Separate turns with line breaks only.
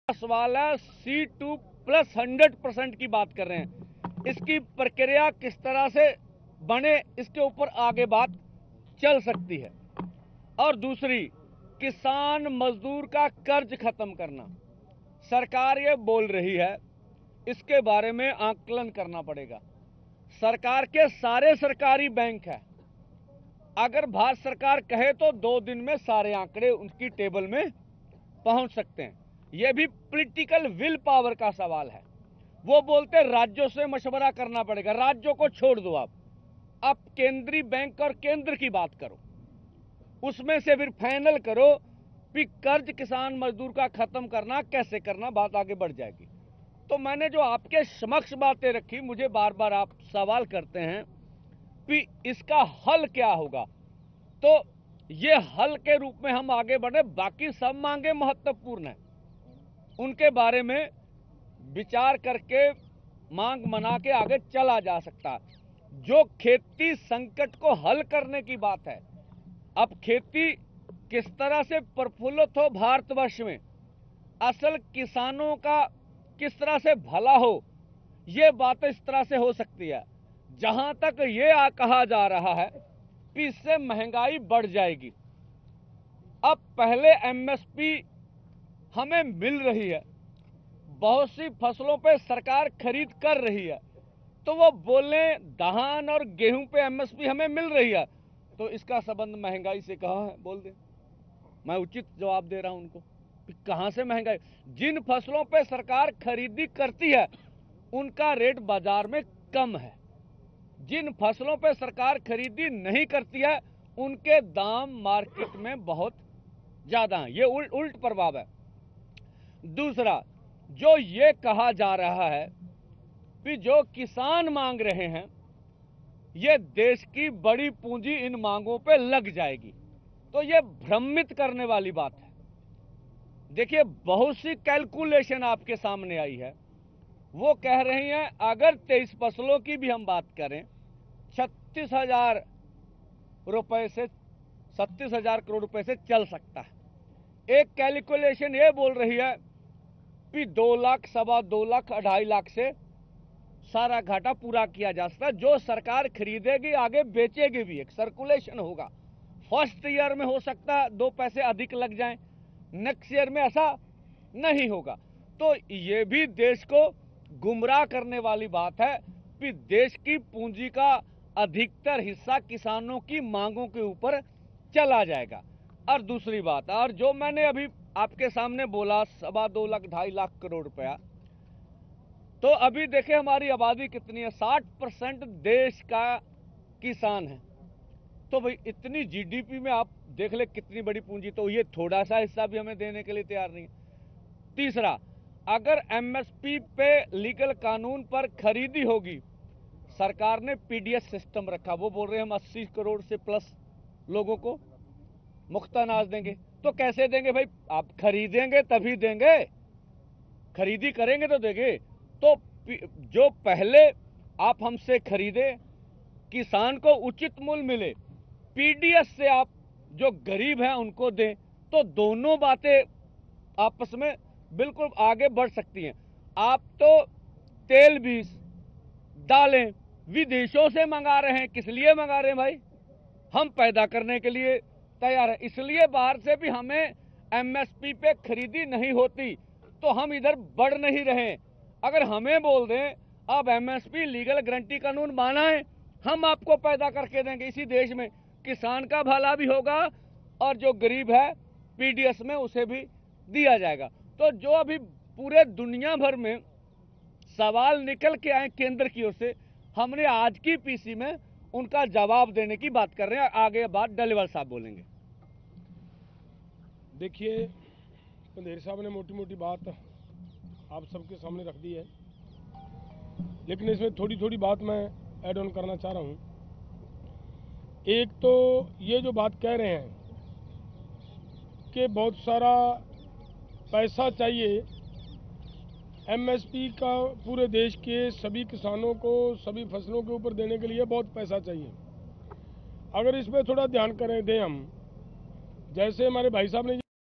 सवाल है C2+100% की बात कर रहे हैं। इसकी प्रक्रिया किस तरह से बने, इसके ऊपर आगे बात चल सकती है। और दूसरी, किसान मजदूर का कर्ज खत्म करना, सरकार ये बोल रही है, इसके बारे में आकलन करना पड़ेगा। सरकार के सारे सरकारी बैंक हैं, अगर भारत सरकार कहे तो 2 दिन में सारे आंकड़े उनकी टेबल में पहुंच सकते हैं। यह भी पॉलिटिकल विल पावर का सवाल है। वो बोलते राज्यों से मशवरा करना पड़ेगा, राज्यों को छोड़ दो आप केंद्रीय बैंक और केंद्र की बात करो, उसमें से फिर फाइनल करो कि कर्ज किसान मजदूर का खत्म करना कैसे करना, बात आगे बढ़ जाएगी। तो मैंने जो आपके समक्ष बातें रखी, मुझे बार बार आप सवाल करते हैं कि इसका हल क्या होगा, तो ये हल के रूप में हम आगे बढ़े। बाकी सब मांगे महत्वपूर्ण है, उनके बारे में विचार करके मांग मना के आगे चला जा सकता है। जो खेती संकट को हल करने की बात है, अब खेती किस तरह से प्रफुल्लित हो भारतवर्ष में, असल किसानों का किस तरह से भला हो, ये बात इस तरह से हो सकती है। जहां तक ये कहा जा रहा है कि इससे महंगाई बढ़ जाएगी। अब पहले एमएसपी हमें मिल रही है, बहुत सी फसलों पे सरकार खरीद कर रही है, तो वो बोले धान और गेहूं पे एमएसपी हमें मिल रही है, तो इसका संबंध महंगाई से कहां है, बोल दे। मैं उचित जवाब दे रहा हूं उनको, कहां से महंगाई। जिन फसलों पे सरकार खरीदी करती है उनका रेट बाजार में कम है, जिन फसलों पे सरकार खरीदी नहीं करती है उनके दाम मार्केट में बहुत ज्यादा हैं। ये उल्ट प्रभाव है। दूसरा, जो ये कहा जा रहा है कि जो किसान मांग रहे हैं, ये देश की बड़ी पूंजी इन मांगों पे लग जाएगी, तो ये भ्रमित करने वाली बात है। देखिए, बहुत सी कैलकुलेशन आपके सामने आई है, वो कह रही हैं अगर 23 फसलों की भी हम बात करें, 36,000 रुपए से 37,000 करोड़ रुपए से चल सकता है। एक कैलकुलेशन ये बोल रही है कि 2 लाख, 2.25 लाख, 2.5 लाख से सारा घाटा पूरा किया जा सकता है। जो सरकार खरीदेगी आगे बेचेगी भी, एक सर्कुलेशन होगा। फर्स्ट ईयर में हो सकता है 2 पैसे अधिक लग जाएं, नेक्स्ट ईयर में ऐसा नहीं होगा। तो ये भी देश को गुमराह करने वाली बात है कि देश की पूंजी का अधिकतर हिस्सा किसानों की मांगों के ऊपर चला जाएगा। और दूसरी बात, और जो मैंने अभी आपके सामने बोला 2.25 लाख, 2.5 लाख करोड़ रुपया, तो अभी देखे हमारी आबादी कितनी है, 60% देश का किसान है। तो भाई इतनी जीडीपी में आप देख ले कितनी बड़ी पूंजी, तो ये थोड़ा सा हिस्सा भी हमें देने के लिए तैयार नहीं है। तीसरा, अगर एमएसपी पे लीगल कानून पर खरीदी होगी, सरकार ने पीडीएस सिस्टम रखा, वो बोल रहे हैं हम 80 करोड़ से प्लस लोगों को मुफ्त अनाज देंगे। तो कैसे देंगे भाई, आप खरीदेंगे तभी देंगे, खरीदी करेंगे तो देंगे। तो जो पहले आप हमसे खरीदे, किसान को उचित मूल्य मिले, पीडीएस से आप जो गरीब हैं उनको दें, तो दोनों बातें आपस में बिल्कुल आगे बढ़ सकती हैं। आप तो तेल बीज दालें विदेशों से मंगा रहे हैं, किस लिए मंगा रहे हैं भाई, हम पैदा करने के लिए तैयार है, इसलिए बाहर से भी हमें एमएसपी पे खरीदी नहीं होती, तो हम इधर बढ़ नहीं रहे। अगर हमें बोल दें अब एमएसपी लीगल गारंटी कानून माना है, हम आपको पैदा करके देंगे इसी देश में, किसान का भला भी होगा और जो गरीब है पीडीएस में उसे भी दिया जाएगा। तो जो अभी पूरे दुनिया भर में सवाल निकल के आए केंद्र की ओर से, हमने आज की पीसी में उनका जवाब देने की बात कर रहे हैं। आगे बात डलेवाल साहब बोलेंगे।
देखिए, पंधेर साहब ने मोटी मोटी बात आप सबके सामने रख दी है, लेकिन इसमें थोड़ी थोड़ी बात मैं ऐड ऑन करना चाह रहा हूँ। एक तो ये जो बात कह रहे हैं कि बहुत सारा पैसा चाहिए एमएसपी का पूरे देश के सभी किसानों को सभी फसलों के ऊपर देने के लिए बहुत पैसा चाहिए। अगर इसमें थोड़ा ध्यान करें दें हम, जैसे हमारे भाई साहब ने